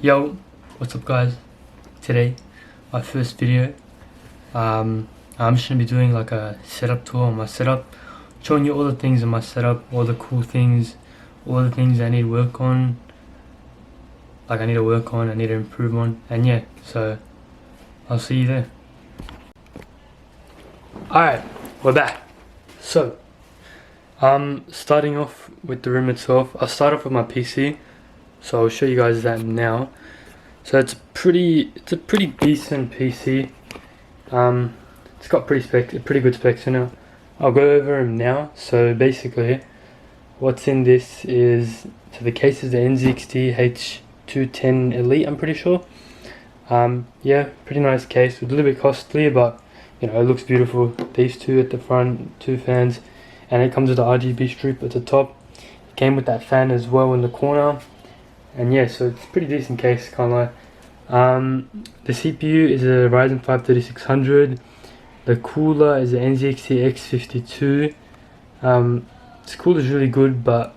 Yo, what's up guys? Today, my first video. I'm just gonna be doing like a setup tour on my setup, showing you all the things in my setup, all the cool things, all the things I need to work on, I need to improve on, and yeah, so I'll see you there. Alright, we're back. So, starting off with the room itself, I'll start off with my PC. So I'll show you guys that now. So it's a pretty decent PC. It's got pretty good specs in it. I'll go over them now. So basically, what's in this is, so the case is the NZXT H210 Elite, I'm pretty sure. Yeah, pretty nice case. A little bit costly, but you know, it looks beautiful. These two at the front, two fans, and it comes with the RGB strip at the top. It came with that fan as well in the corner. And yeah, so it's a pretty decent case, can't lie. The CPU is a Ryzen 5 3600. The cooler is the NZXT X52. This cooler is really good, but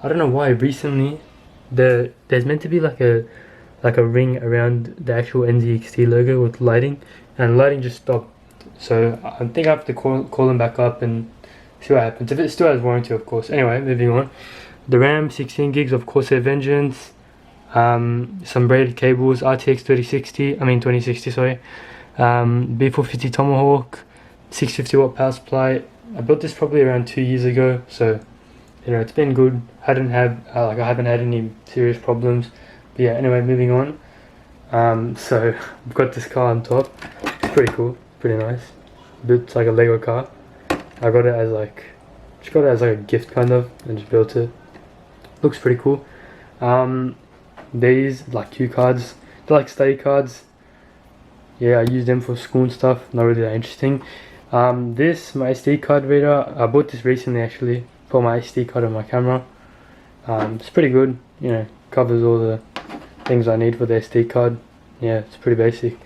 I don't know why recently there's meant to be like a ring around the actual NZXT logo with lighting, and lighting just stopped. So I think I have to call them back up and see what happens. If it still has warranty, of course. Anyway, moving on. The RAM, 16 gigs of Corsair Vengeance, some braided cables, RTX 2060, sorry, B450 Tomahawk, 650 watt power supply. I built this probably around 2 years ago, so you know, it's been good. I haven't had any serious problems. But yeah, anyway, moving on. So I've got this car on top. It's pretty cool, pretty nice. It's like a Lego car. I got it as a gift kind of, and just built it. Looks pretty cool. These like cue cards, they're like study cards. Yeah, I use them for school and stuff. Not really that interesting. This, my SD card reader, I bought this recently actually for my SD card on my camera. It's pretty good. You know, covers all the things I need for the SD card. Yeah, it's pretty basic.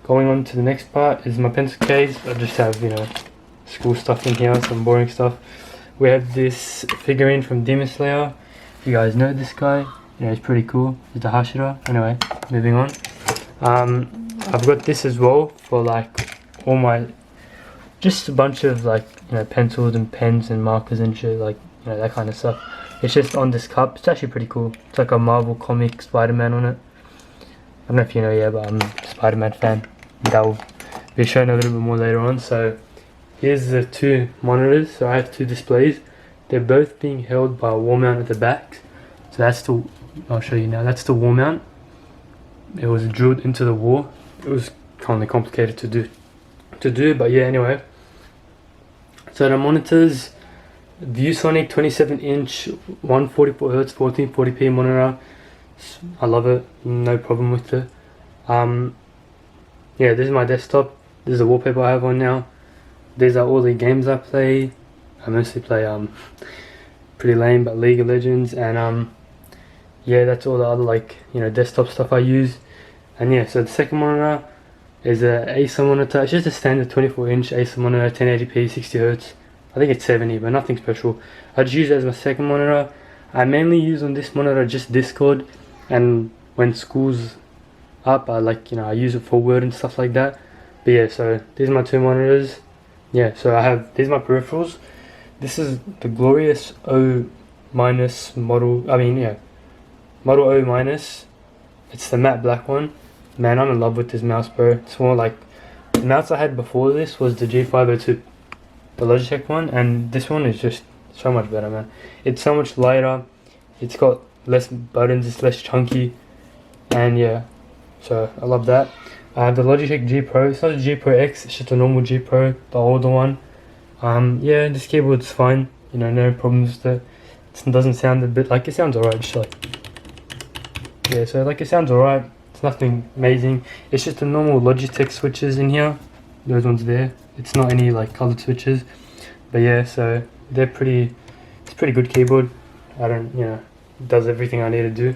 Going on to the next part is my pencil case. I just have, you know, school stuff in here, some boring stuff. We have this figurine from Demon Slayer. You guys know this guy, you know, he's pretty cool. He's the Hashira. Anyway, moving on. I've got this as well for like all my, just a bunch of like, you know, pencils and pens and markers and shit, like, you know, that kind of stuff. It's just on this cup. It's actually pretty cool. It's like a Marvel comic Spider-Man on it. I don't know if you know yet, but I'm a Spider-Man fan. That will be shown a little bit more later on. So here's the two monitors. So I have two displays. They're both being held by a wall mount at the back. So that's the, I'll show you now, that's the wall mount. It was drilled into the wall. It was kind of complicated to do, but yeah, anyway. So the monitors, ViewSonic 27-inch 144Hz 1440p monitor. I love it, no problem with it. Yeah, this is my desktop. This is the wallpaper I have on now. These are all the games I play. I mostly play pretty lame, but League of Legends, and yeah, that's all the other, like, you know, desktop stuff I use. And yeah, so the second monitor is a Acer monitor. It's just a standard 24-inch Acer monitor, 1080p, 60Hz. I think it's 70, but nothing special. I just use it as my second monitor. I mainly use on this monitor just Discord, and when school's up, I I use it for Word and stuff like that. But yeah, so these are my two monitors. Yeah, so these are my peripherals. This is the glorious O- model. Model O-. It's the matte black one. Man, I'm in love with this mouse, bro. It's more like the mouse I had before this was the G502, the Logitech one, and this one is just so much better, man. It's so much lighter. It's got less buttons. It's less chunky, and yeah, so I love that. I have the Logitech G Pro. It's not a G Pro X. It's just a normal G Pro, the older one. Yeah, this keyboard's fine, you know, no problems with it. It doesn't sound a bit, like, it sounds alright, just like, yeah, so like it sounds alright. It's nothing amazing. It's just the normal Logitech switches in here, those ones there. It's not any like colored switches, but yeah, so it's pretty good keyboard. It does everything I need to do.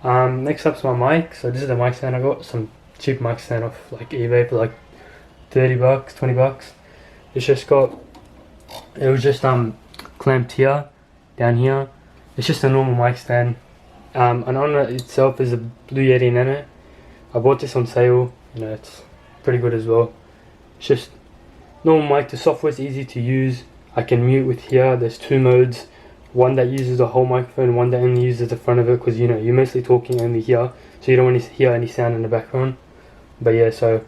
Next up's my mic. So this is the mic stand I got, some cheap mic stand off like eBay for like 30 bucks, 20 bucks. It was just clamped here, down here. It's just a normal mic stand. And on it itself is a Blue Yeti Nano. I bought this on sale, you know, it's pretty good as well. It's just normal mic, the software's easy to use. I can mute with here, there's 2 modes. One that uses the whole microphone, one that only uses the front of it, because you know, you're mostly talking only here, so you don't want to hear any sound in the background. But yeah, so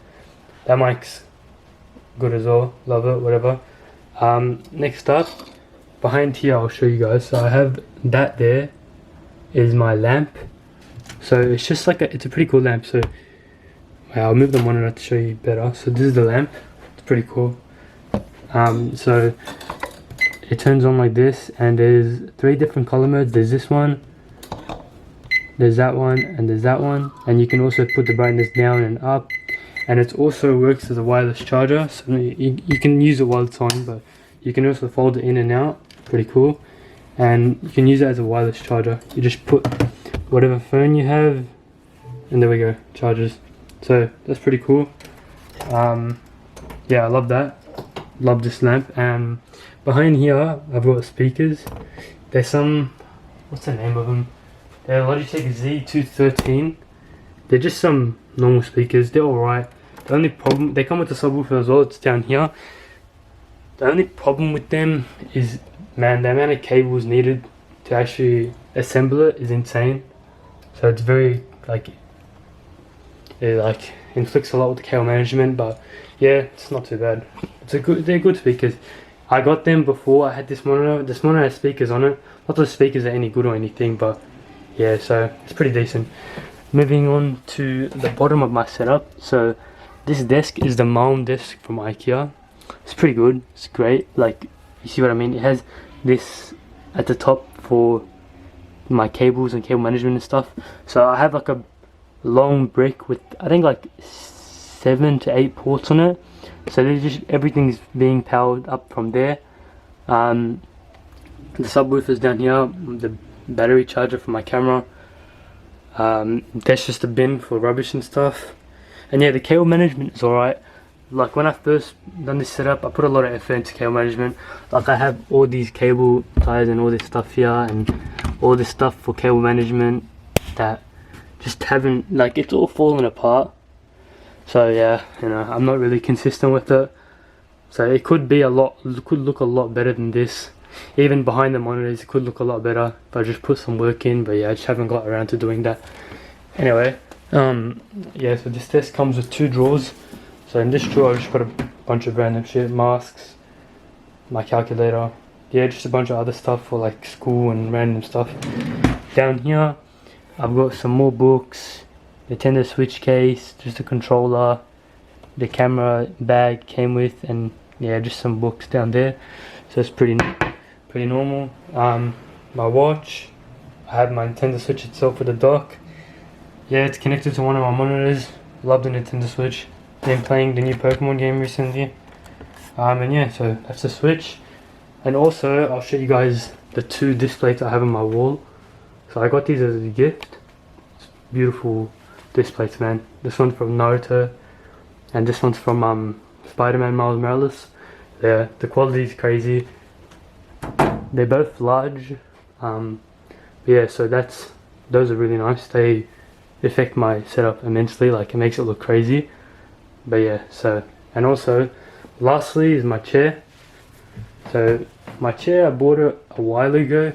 that mic's good as well, love it, whatever. Next up, behind here I'll show you guys. So I have that there is my lamp. So it's just like it's a pretty cool lamp. So I'll move the monitor to show you better. So this is the lamp, it's pretty cool. So it turns on like this, and there's 3 different color modes. There's this one, there's that one, and there's that one. And you can also put the brightness down and up. And it also works as a wireless charger, so you can use it while it's on, but you can also fold it in and out. Pretty cool. And you can use it as a wireless charger. You just put whatever phone you have, and there we go, charges. So that's pretty cool. Yeah, I love that. Love this lamp. Behind here I've got speakers. There's some, what's the name of them? They're Logitech Z213. They're just some normal speakers. They're alright. The only problem, they come with a subwoofer as well. It's down here. The only problem with them is, man, the amount of cables needed to actually assemble it is insane. So it's very it inflicts a lot with the cable management, but yeah, it's not too bad. They're good speakers. I got them before I had this monitor. This monitor has speakers on it. Not that the speakers are any good or anything, but yeah, so it's pretty decent. Moving on to the bottom of my setup. So this desk is the Malm desk from IKEA. It's pretty good. It's great. Like, you see what I mean? It has this at the top for my cables and cable management and stuff. So I have like a long brick with I think like 7 to 8 ports on it. So there's just everything's being powered up from there. The subwoofer's down here. The battery charger for my camera. That's just a bin for rubbish and stuff. And yeah, the cable management is alright. Like when I first done this setup, I put a lot of effort into cable management. Like I have all these cable ties and all this stuff here, and all this stuff for cable management that just haven't, like, it's all falling apart. So yeah, you know, I'm not really consistent with it. So it could look a lot better than this. Even behind the monitors, it could look a lot better if I just put some work in, but yeah, I just haven't got around to doing that. Anyway, yeah, so this desk comes with 2 drawers. So in this drawer I just put a bunch of random shit, masks, my calculator, yeah, just a bunch of other stuff for like school and random stuff. Down here I've got some more books, Nintendo Switch case, just a controller, the camera bag came with, and yeah, just some books down there. So it's pretty normal. My watch, I have my Nintendo Switch itself with a dock. Yeah, it's connected to one of my monitors. Love the Nintendo Switch. Been playing the new Pokemon game recently. And yeah, so that's the Switch. And also, I'll show you guys the 2 displays I have on my wall. So I got these as a gift. It's beautiful displays, man. This one's from Naruto, and this one's from Spider-Man Miles Morales. Yeah, the quality is crazy. They're both large. Yeah, so those are really nice. They affect my setup immensely. Like, it makes it look crazy. But yeah, so, and also lastly is my chair. So my chair, I bought it a while ago.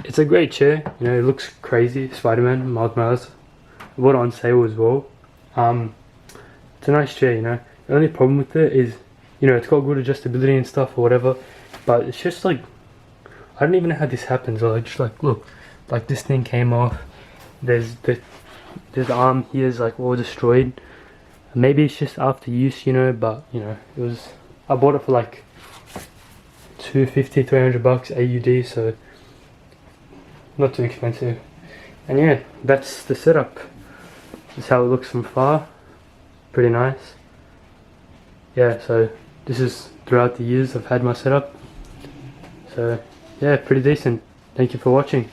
It's a great chair, you know, it looks crazy. Spider-Man Miles Morales. I bought it on sale as well. It's a nice chair, you know. The only problem with it is, you know, it's got good adjustability and stuff or whatever, but it's just like, I don't even know how this happens. Or just like, look, like this thing came off. There's the arm here is like all destroyed. Maybe it's just after use, you know, but you know, I bought it for like $250-300 AUD, so not too expensive. And yeah, that's the setup. This is how it looks from far. Pretty nice. Yeah, so this is throughout the years I've had my setup. So yeah, pretty decent. Thank you for watching.